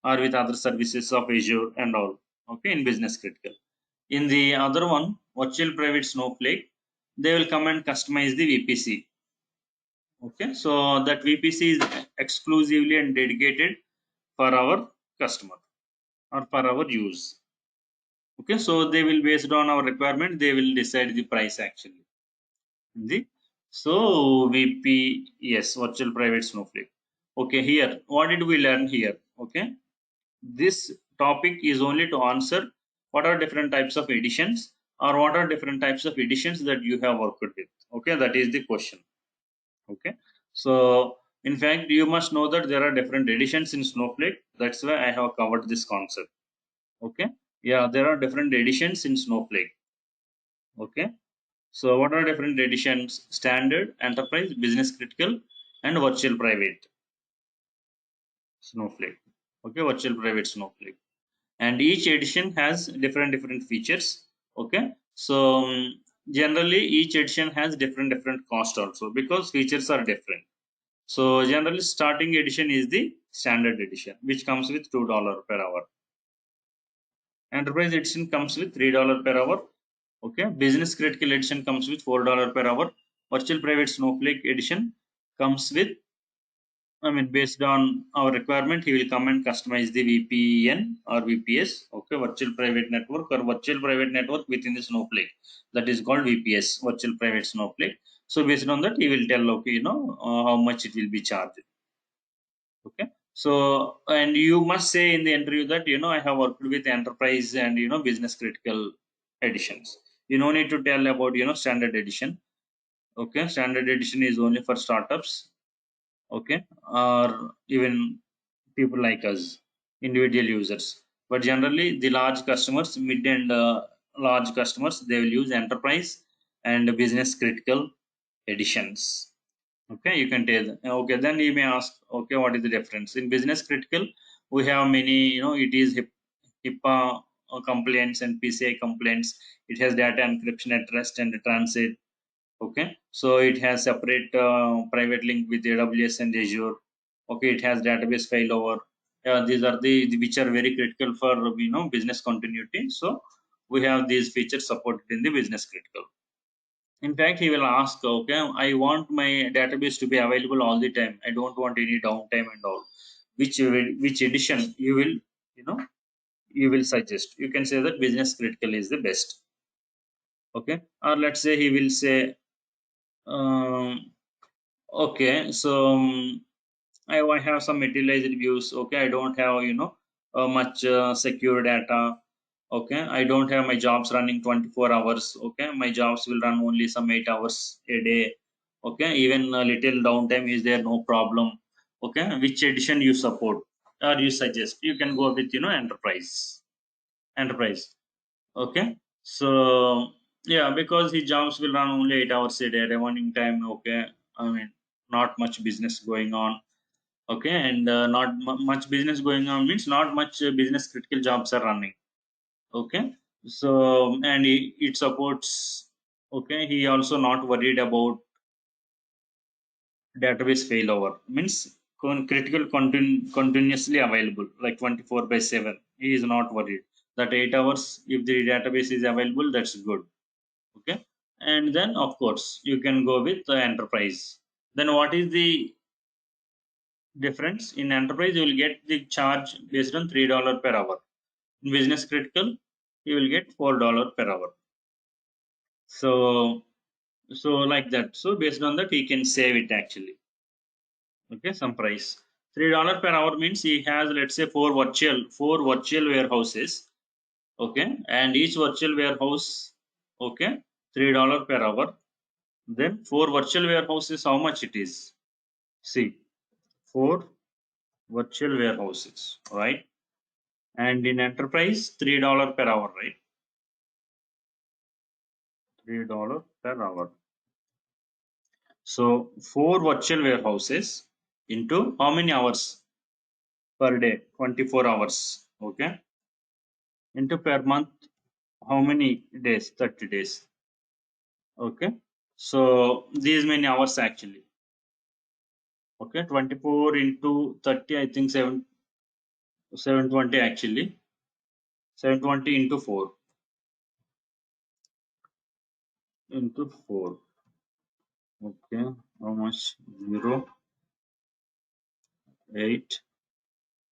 or with other services of Azure and all. Okay, in business critical. In the other one, virtual private Snowflake, they will come and customize the VPC. Okay, so that VPC is exclusively and dedicated for our customer or for our use. Okay, so they will, based on our requirement, they will decide the price actually. The so VP, yes, virtual private Snowflake. Okay, here what did we learn here? Okay, this topic is only to answer what are different types of editions, or what are different types of editions that you have worked with. Okay, that is the question. Okay, so in fact you must know that there are different editions in Snowflake. That's why I have covered this concept. Okay, yeah, there are different editions in Snowflake. Okay, so what are different editions? Standard, enterprise, business critical, and virtual private Snowflake. Okay, virtual private Snowflake, and each edition has different features. Okay, so generally each edition has different cost also, because features are different. So generally starting edition is the standard edition, which comes with $2 per hour. Enterprise edition comes with $3 per hour. Okay, business critical edition comes with $4 per hour. Virtual private Snowflake edition comes with, I mean, based on our requirement, he will come and customize the VPN or VPS. Okay, virtual private network or virtual private network within the Snowflake. That is called VPS, virtual private Snowflake. So based on that, he will tell, okay, how much it will be charged. Okay, so and you must say in the interview that I have worked with enterprise and business critical editions. You no need to tell about standard edition. Okay, standard edition is only for startups. Okay, or even people like us, individual users. But generally the large customers, mid and large customers, they will use enterprise and business critical editions. Okay, you can tell. Okay, then you may ask, okay, what is the difference? In business critical, we have many, it is HIPAA compliance and PCI compliance. It has data encryption at rest and transit. Okay, so it has separate private link with AWS and Azure. Okay, it has database failover. These are the which are very critical for business continuity. So we have these features supported in the business critical. In fact, he will ask, okay, I want my database to be available all the time. I don't want any downtime and all. Which edition you know you will suggest? You can say that business critical is the best. Okay, or let's say he will say, um, okay, so I have some materialized views. Okay, I don't have much secure data. Okay, I don't have my jobs running 24 hours. Okay, my jobs will run only some 8 hours a day. Okay, even a little downtime is there, no problem. Okay, which edition you support or you suggest? You can go with enterprise. Okay, So yeah, because his jobs will run only 8 hours a day, morning time. Okay, I mean, not much business going on. Okay, and not much business going on means not much business critical jobs are running. Okay, so and it supports. Okay, he also not worried about database failover means critical continuously available like 24 by 7. He is not worried that 8 hours if the database is available, that's good. Okay, and then of course you can go with the enterprise. Then what is the difference? In enterprise you will get the charge based on $3 per hour. In business critical you will get $4 per hour. So like that, so based on that he can save it actually. Okay, some price. $3 per hour means he has, let's say, four virtual warehouses. Okay, and each virtual warehouse, okay, $3 per hour. Then four virtual warehouses, how much it is? See, four virtual warehouses, right? And in enterprise, $3 per hour, right? $3 per hour. So four virtual warehouses into how many hours per day? 24 hours. Okay, into per month, how many days? 30 days. Okay, so these many hours actually. Okay, 24 into 30, I think 720 actually. 720 into 4 into 4. Okay, how much? 0 8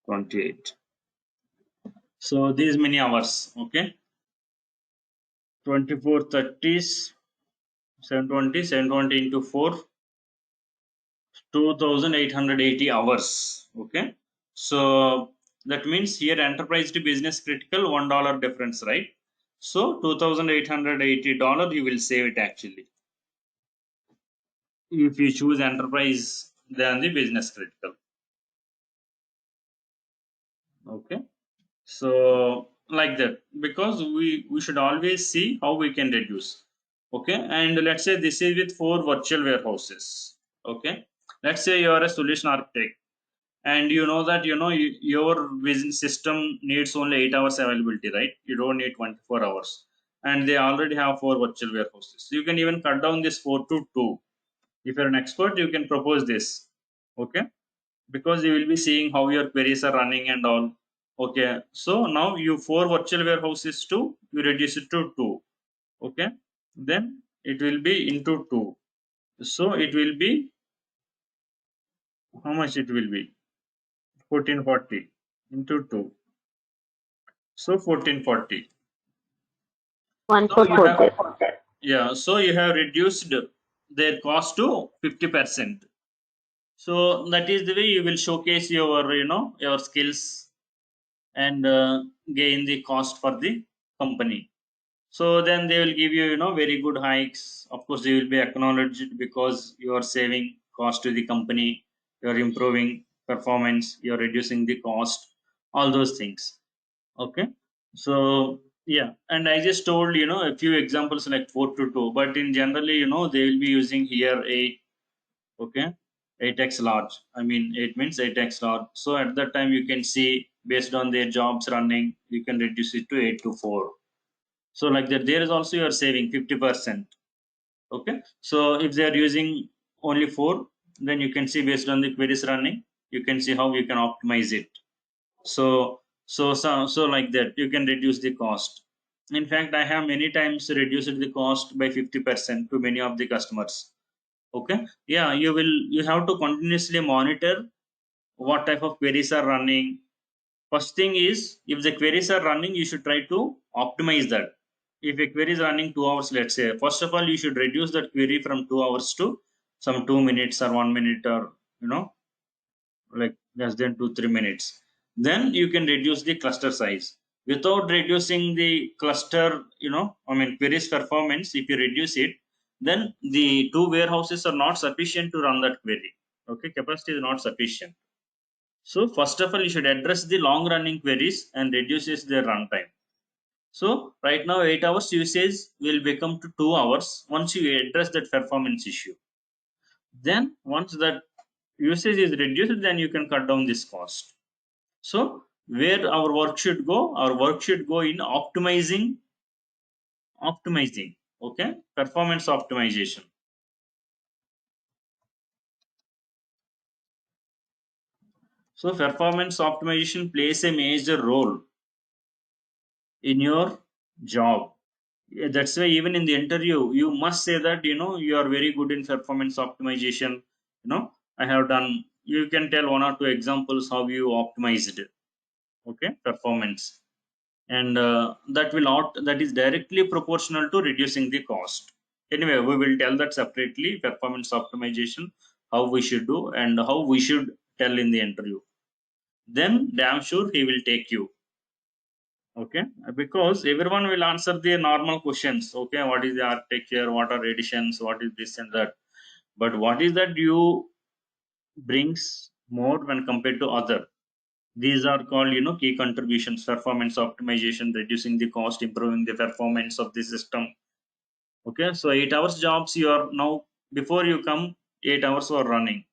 28. So these many hours. Okay, 24 30s, 720 720 into 4, 2880 hours. Okay, so that means here enterprise to business critical $1 difference, right? So $2880 you will save it actually if you choose enterprise than the business critical. Okay, so like that, because we should always see how we can reduce. Okay, and let's say this is with four virtual warehouses. Okay, let's say you are a solution architect and you know that your business system needs only 8 hours availability, right? You don't need 24 hours, and they already have four virtual warehouses. You can even cut down this 4 to 2. If you're an expert, you can propose this. Okay, because you will be seeing how your queries are running and all. Okay, so now you four virtual warehouses to you reduce it to 2. Okay, then it will be into 2, so it will be how much it will be? 1440 into 2, so 1440. So you have, 140. yeah, so you have reduced their cost to 50%. So that is the way you will showcase your your skills and gain the cost for the company. So then they will give you very good hikes. Of course, they will be acknowledged because you are saving cost to the company, you are improving performance, you are reducing the cost, all those things. Okay, so yeah, and I just told a few examples like 4 to 2, but in generally they will be using here 8. Okay, 8x large, I mean 8 means 8x large. So at that time you can see based on their jobs running, you can reduce it to 8 to 4. So like that, there is also you are saving 50%. Okay, so if they are using only 4, then you can see based on the queries running, you can see how you can optimize it. So like that you can reduce the cost. In fact, I have many times reduced the cost by 50% to many of the customers. Okay, yeah, you have to continuously monitor what type of queries are running. First thing is, if the queries are running, you should try to optimize that. If a query is running 2 hours, let's say, first of all, you should reduce that query from 2 hours to some 2 minutes or 1 minute, or like less than 2 3 minutes. Then you can reduce the cluster size. Without reducing the cluster, I mean queries performance, if you reduce it, then the two warehouses are not sufficient to run that query. Okay, capacity is not sufficient. So first of all, you should address the long running queries and reduces their runtime. So right now 8 hours usage will become to 2 hours once you address that performance issue. Then once that usage is reduced, then you can cut down this cost. So where our work should go? Our work should go in optimizing, okay, performance optimization. So performance optimization plays a major role in your job. Yeah, that's why even in the interview you must say that you are very good in performance optimization. I have done. You can tell one or two examples how you optimized it, okay, performance. And that is directly proportional to reducing the cost. Anyway, we will tell that separately, performance optimization, how we should do and how we should tell in the interview. Then damn sure he will take you, okay, because everyone will answer the normal questions. Okay, what is the architecture, what are editions, what is this and that, but what is that you brings more when compared to other. These are called key contributions: performance optimization, reducing the cost, improving the performance of the system. Okay, so 8 hours jobs you are now, before you come, 8 hours were running,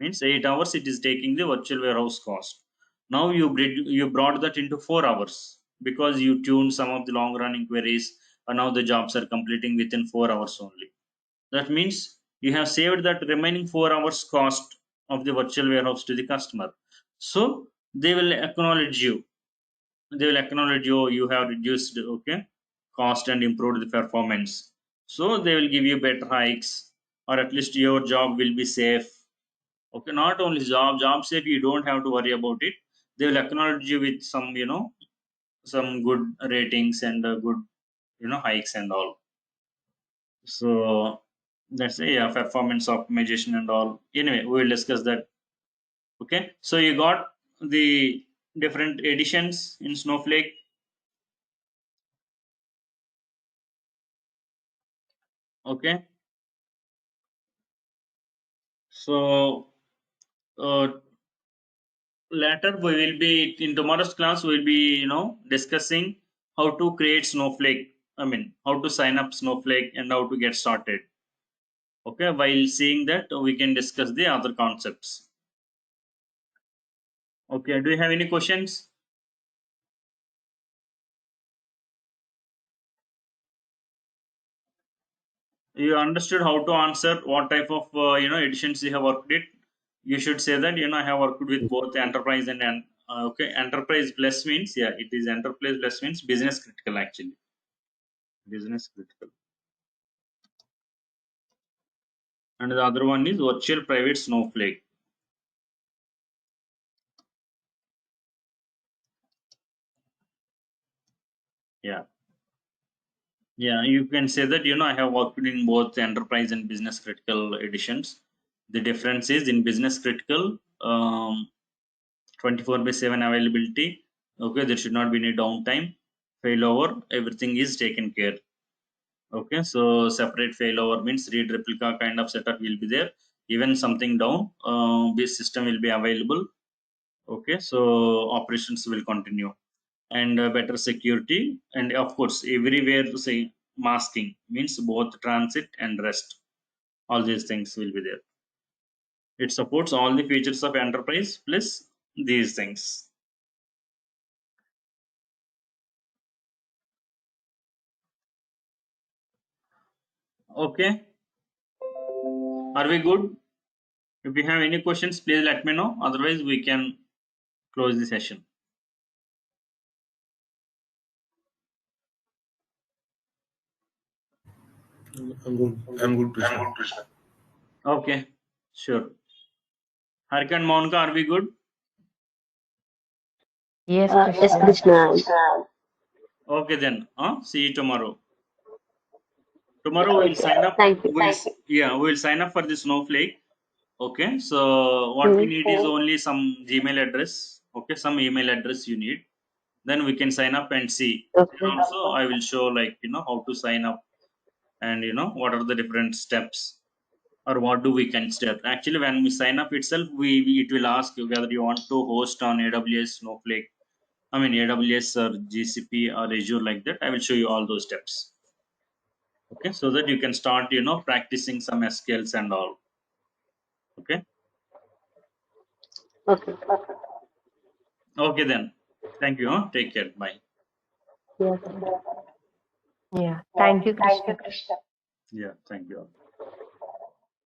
means 8 hours it is taking the virtual warehouse cost. Now you brought that into 4 hours because you tuned some of the long running queries, and now the jobs are completing within 4 hours only. That means you have saved that remaining 4 hours cost of the virtual warehouse to the customer. So they will acknowledge you. They will acknowledge you have reduced, okay, cost and improved the performance. So they will give you better hikes, or at least your job will be safe. Okay, not only job safe, you don't have to worry about it. They will acknowledge you with some some good ratings and good hikes and all. So that's a, yeah, performance optimization and all. Anyway, we will discuss that. Okay, so you got the different editions in Snowflake. Okay, so uh, later we will be, in tomorrow's class we'll be discussing how to create Snowflake, I mean how to sign up Snowflake and how to get started. Okay, while seeing that we can discuss the other concepts. Okay, do you have any questions? You understood how to answer what type of editions you have worked it. You should say that I have worked with both enterprise and okay, enterprise plus means, yeah, it is enterprise plus means business critical, actually business critical. And the other one is virtual private Snowflake. Yeah, yeah, you can say that I have worked in both enterprise and business critical editions. The difference is in business critical, 24 by 7 availability. Okay, there should not be any downtime, failover, everything is taken care. Okay, so separate failover means read replica kind of setup will be there. Even something down, this system will be available. Okay, so operations will continue, and better security, and of course everywhere to say masking means both transit and rest. All these things will be there. It supports all the features of enterprise plus these things. Okay, are we good? If you have any questions, please let me know. Otherwise, we can close the session. I'm good. I'm good, Krishna. Okay, sure. Harika and Monica, are we good? Yes, Yes, Krishna. Krishna. Okay, then. See you tomorrow. Tomorrow we will Okay. sign up. Thank you. Yeah, we will sign up for the Snowflake. Okay, so what we Hmm. need is only some Gmail address. Okay, some email address you need. Then we can sign up and see. Okay. Also, I will show like how to sign up, and what are the different steps, or what do we consider. Actually, when we sign up itself, it will ask you whether you want to host on AWS, Snowflake, I mean AWS or GCP or Azure like that. I will show you all those steps. Okay, so that you can start, practicing some SQLs and all. Okay. Okay. Okay then. Thank you. Huh? Take care. Bye. Yes. Yeah. Thank you, Krishna. Yeah. Thank you all.